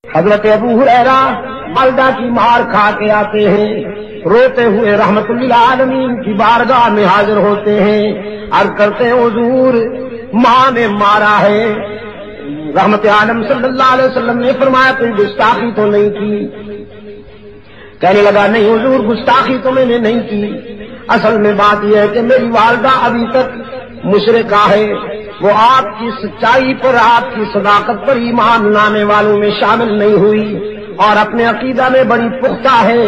حضرت ابو ہریرہ بلدہ کی مار کھا کے آتے ہیں، روتے ہوئے رحمت للعالمین کی بارگاہ میں حاضر ہوتے ہیں، عرض کرتے ہیں حضور ماں نے مارا ہے۔ رحمت عالم صلی اللہ علیہ وسلم نے فرمایا کوئی گستاخی تو نہیں کی؟ کہنے لگا نہیں حضور گستاخی تو میں نے نہیں کی، اصل میں بات یہ ہے کہ میری والدہ ابھی تک مشرکہ ہے، وہ آپ کی سچائی پر آپ کی صداقت پر ایمان لانے والوں میں شامل نہیں ہوئی اور اپنے عقیدہ میں بڑی پختہ ہے،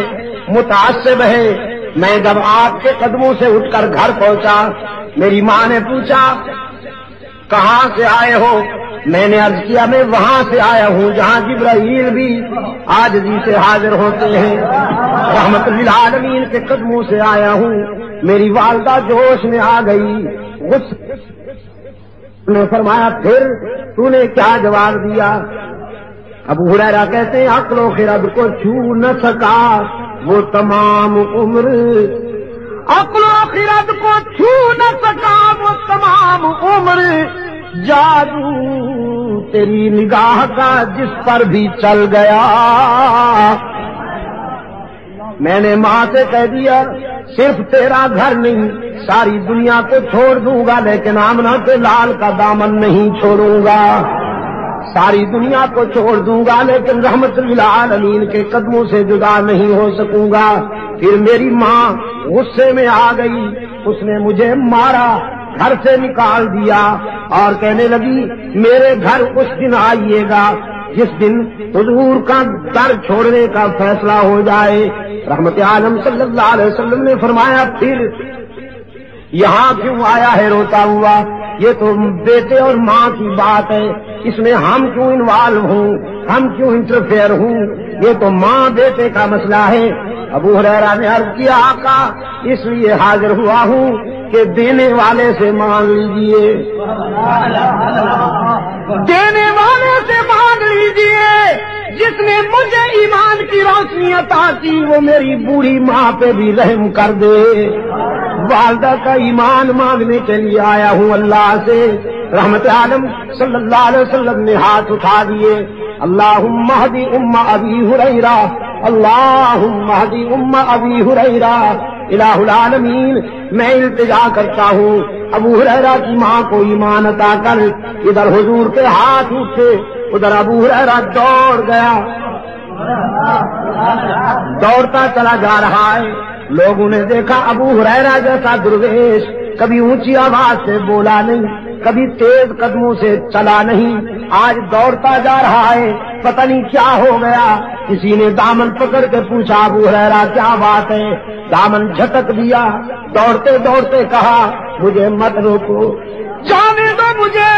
متعصب ہے۔ میں جب آپ کے قدموں سے اٹھ کر گھر پہنچا، میری ماں نے پوچھا کہاں سے آئے ہو؟ میں نے عرض کیا میں وہاں سے آیا ہوں جہاں جبرائیل بھی عاجزی سے حاضر ہوتے ہیں، رحمت للعالمین کے قدموں سے آیا ہوں۔ میری والدہ جوش میں آ گئی، نے فرمایا پھر تو نے کیا جواب دیا؟ ابو ہریرہ کہتے ہیں عقل و خرد کو چھو نہ سکا وہ تمام عمر، عقل و خرد کو چھو نہ سکا وہ تمام عمر، جادو تیری نگاہ کا جس پر بھی چل گیا۔ میں نے ماں سے کہہ دیا صرف تیرا گھر نہیں ساری دنیا کو چھوڑ دوں گا لیکن آمنہ کے لال کا دامن نہیں چھوڑوں گا، ساری دنیا کو چھوڑ دوں گا لیکن رحمت للعالمین کے قدموں سے جدا نہیں ہو سکوں گا۔ پھر میری ماں غصے میں آ گئی، اس نے مجھے مارا، گھر سے نکال دیا اور کہنے لگی میرے گھر اس دن آئیے گا جس دن حضور کا در چھوڑنے کا فیصلہ ہو جائے۔ رحمت عالم صلی اللہ علیہ وسلم نے فرمایا پھر یہاں کیوں آیا ہے روتا ہوا؟ یہ تو بیٹے اور ماں کی بات ہے، اس میں ہم کیوں انوالو ہوں، ہم کیوں انٹرفیئر ہوں؟ یہ تو ماں بیٹے کا مسئلہ ہے۔ ابو ہریرہ نے عرض کیا آقا اس لیے حاضر ہوا ہوں کہ دینے والے سے مانگ لیجئے، دینے والے سے مانگ لیجئے، جس نے مجھے ایمان کی روشنی عطا کی وہ میری بوڑھی ماں پہ بھی رحم کر دے۔ والدہ کا ایمان مانگنے کے لیے آیا ہوں اللہ سے۔ رحمت عالم صلی اللہ علیہ وسلم نے ہاتھ اٹھا دیے، اللہم اہدی ام ابی ہریرہ، اللہم اہدی ام ابی ہریرہ۔ الہ العالمین میں التجا کرتا ہوں ابو ہریرہ کی ماں کو ایمان عطا کر۔ ادھر حضور کے ہاتھ اٹھے، ادھر ابو ہریرہ دوڑ گیا، دوڑتا چلا جا رہا ہے۔ لوگوں نے دیکھا ابو ہریرہ جیسا درویش کبھی اونچی آواز سے بولا نہیں، کبھی تیز قدموں سے چلا نہیں، آج دوڑتا جا رہا ہے، پتہ نہیں کیا ہو گیا۔ کسی نے دامن پکڑ کے پوچھا ابو ہریرہ کیا بات ہے؟ دامن جھٹک دیا، دوڑتے دوڑتے کہا مجھے مت روکو، جانے دو، مجھے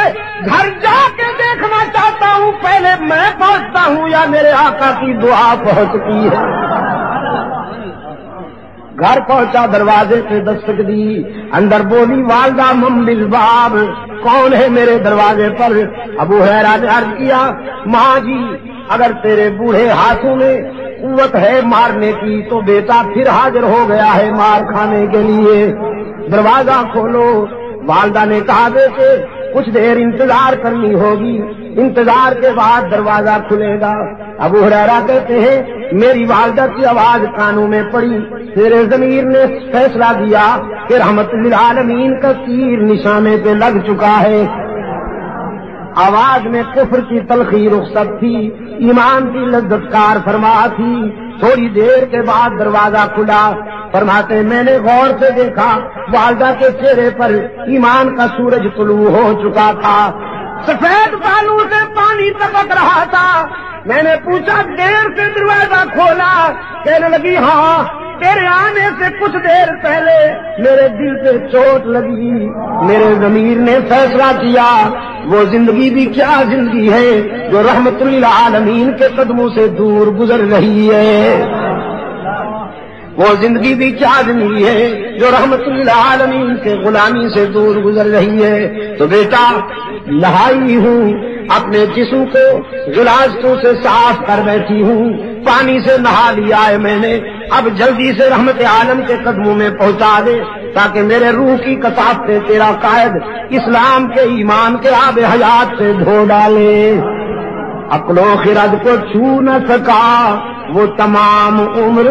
گھر جا کے دیکھنا چاہتا ہوں، پہلے میں پہنچتا ہوں یا میرے آقا کی دعا پہنچتی ہے۔ گھر پہنچا، دروازے سے دستک دی، اندر بولی والدہ من بالباب، کون ہے میرے دروازے پر؟ ابو ہریرہ نے عرض کیا ماں جی اگر تیرے بوڑھے ہاتھوں میں قوت ہے مارنے کی تو بیٹا پھر حاضر ہو گیا ہے مار کھانے کے لیے، دروازہ کھولو۔ والدہ نے کہا بیٹے کچھ دیر انتظار کرنی ہوگی، انتظار کے بعد دروازہ کھلے گا۔ ابو ہریرہ کہتے ہیں میری والدہ کی آواز کانوں میں پڑی، میرے ضمیر نے فیصلہ دیا کہ رحمت للعالمین کا تیر نشانے پہ لگ چکا ہے۔ آواز میں کفر کی تلخی رخصت تھی، ایمان کی لذت کار فرما تھی۔ تھوڑی دیر کے بعد دروازہ کھلا، فرماتے میں نے غور سے دیکھا والدہ کے چہرے پر ایمان کا سورج طلوع ہو چکا تھا، سفید بالوں سے پانی ٹپک رہا تھا۔ میں نے پوچھا دیر سے دروازہ کھولا؟ کہنے لگی ہاں تیرے آنے سے کچھ دیر پہلے میرے دل پہ چوٹ لگی، میرے ضمیر نے فیصلہ کیا وہ زندگی بھی کیا زندگی ہے جو رحمت للعالمین کے قدموں سے دور گزر رہی ہے، وہ زندگی بھی کیا زندگی ہے جو رحمت للعالمین کے غلامی سے دور گزر رہی ہے۔ تو بیٹا نہائی ہوں، اپنے جسم کو غلاظتوں سے صاف کر بیٹھی ہوں، پانی سے نہا لیا ہے میں نے، اب جلدی سے رحمت عالم کے قدموں میں پہنچا دے تاکہ میرے روح کی کثافت تیرا قائد اسلام کے ایمان کے آب حیات سے دھو ڈالے۔ عقل و خرد کو چھو نہ سکا وہ تمام عمر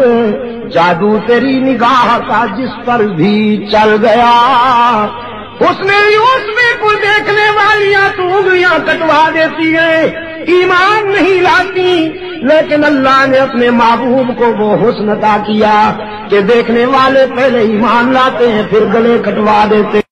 جادو تیری نگاہ کا جس پر بھی چل گیا اس نے یوسف کو دیکھنے والیاں تو انگلیاں کٹوا دیتی ہیں ایمان نہیں لاتی لیکن اللہ نے اپنے محبوب کو وہ حسن عطا کیا کہ دیکھنے والے پہلے ایمان لاتے ہیں پھر گلے کٹوا دیتے